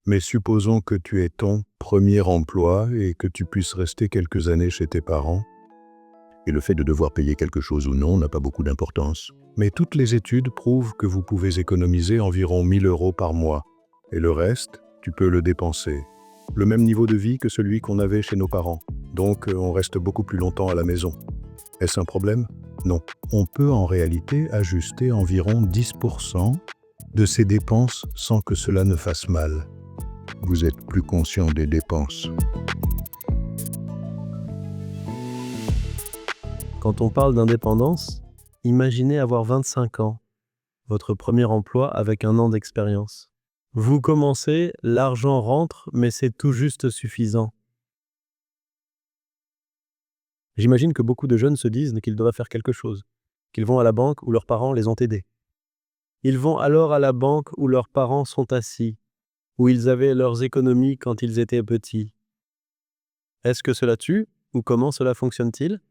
Mais supposons que tu aies ton premier emploi et que tu puisses rester quelques années chez tes parents. Et le fait de devoir payer quelque chose ou non n'a pas beaucoup d'importance. Mais toutes les études prouvent que vous pouvez économiser environ 1 000 € par mois. Et le reste, tu peux le dépenser. Le même niveau de vie que celui qu'on avait chez nos parents. Donc, on reste beaucoup plus longtemps à la maison. Est-ce un problème? Non. On peut en réalité ajuster environ 10% de ses dépenses sans que cela ne fasse mal. Vous êtes plus conscient des dépenses. Quand on parle d'indépendance, imaginez avoir 25 ans, votre premier emploi avec 1 an d'expérience. Vous commencez, l'argent rentre, mais c'est tout juste suffisant. J'imagine que beaucoup de jeunes se disent qu'ils doivent faire quelque chose, qu'ils vont à la banque où leurs parents les ont aidés. Ils vont alors à la banque où leurs parents sont assis, où ils avaient leurs économies quand ils étaient petits. Est-ce que cela tue ou comment cela fonctionne-t-il?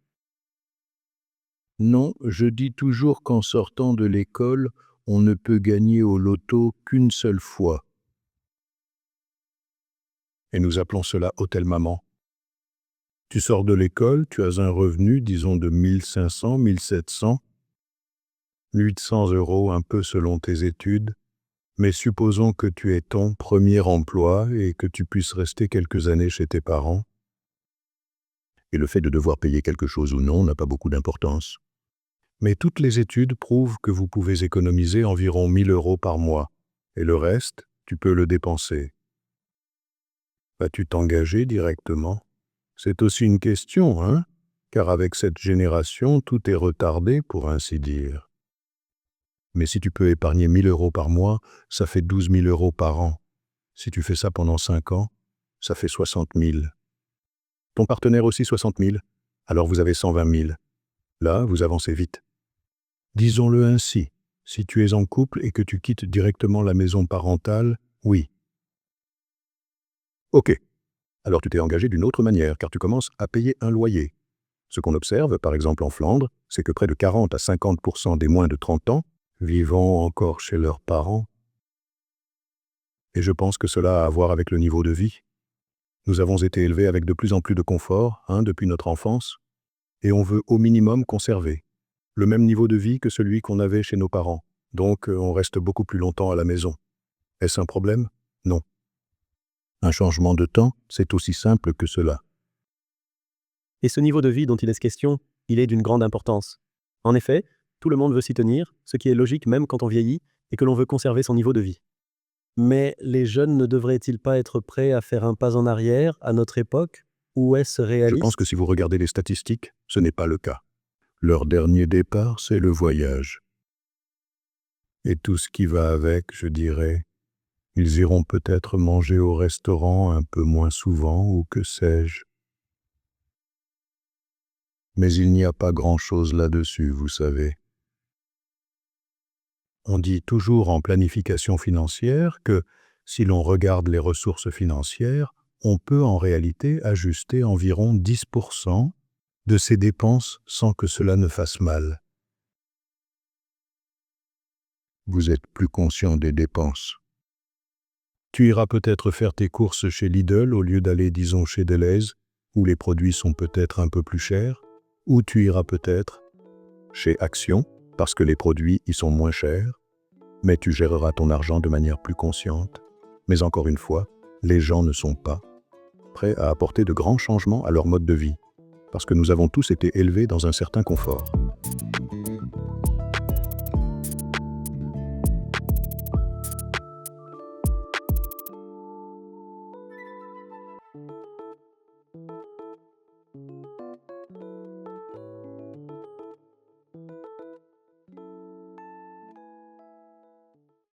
Non, je dis toujours qu'en sortant de l'école, on ne peut gagner au loto qu'une seule fois. Et nous appelons cela hôtel maman. Tu sors de l'école, tu as un revenu, disons de 1 500, 1 700, 800 € un peu selon tes études, mais supposons que tu aies ton premier emploi et que tu puisses rester quelques années chez tes parents. Et le fait de devoir payer quelque chose ou non n'a pas beaucoup d'importance. Mais toutes les études prouvent que vous pouvez économiser environ 1 000 € par mois, et le reste, tu peux le dépenser. Vas-tu t'engager directement? C'est aussi une question, hein? Car avec cette génération, tout est retardé, pour ainsi dire. Mais si tu peux épargner 1 000 € par mois, ça fait 12 000 € par an. Si tu fais ça pendant 5 ans, ça fait 60 000. Ton partenaire aussi 60 000, alors vous avez 120 000. Là, vous avancez vite. Disons-le ainsi, si tu es en couple et que tu quittes directement la maison parentale, oui. Ok, alors tu t'es engagé d'une autre manière, car tu commences à payer un loyer. Ce qu'on observe, par exemple en Flandre, c'est que près de 40 à 50% des moins de 30 ans vivent encore chez leurs parents. Et je pense que cela a à voir avec le niveau de vie. Nous avons été élevés avec de plus en plus de confort, depuis notre enfance, et on veut au minimum conserver le même niveau de vie que celui qu'on avait chez nos parents. Donc, on reste beaucoup plus longtemps à la maison. Est-ce un problème? Non. Un changement de temps, c'est aussi simple que cela. Et ce niveau de vie dont il est question, il est d'une grande importance. En effet, tout le monde veut s'y tenir, ce qui est logique même quand on vieillit et que l'on veut conserver son niveau de vie. Mais les jeunes ne devraient-ils pas être prêts à faire un pas en arrière à notre époque? Ou est-ce Je réaliste? pense que si vous regardez les statistiques, ce n'est pas le cas. Leur dernier départ, c'est le voyage. Et tout ce qui va avec, je dirais, ils iront peut-être manger au restaurant un peu moins souvent ou que sais-je. Mais il n'y a pas grand-chose là-dessus, vous savez. On dit toujours en planification financière que si l'on regarde les ressources financières, on peut en réalité ajuster environ 10% de ses dépenses sans que cela ne fasse mal. Vous êtes plus conscient des dépenses. Tu iras peut-être faire tes courses chez Lidl au lieu d'aller, disons, chez Delhaize, où les produits sont peut-être un peu plus chers, ou tu iras peut-être chez Action, parce que les produits y sont moins chers, mais tu géreras ton argent de manière plus consciente. Mais encore une fois, les gens ne sont pas prêts à apporter de grands changements à leur mode de vie, parce que nous avons tous été élevés dans un certain confort.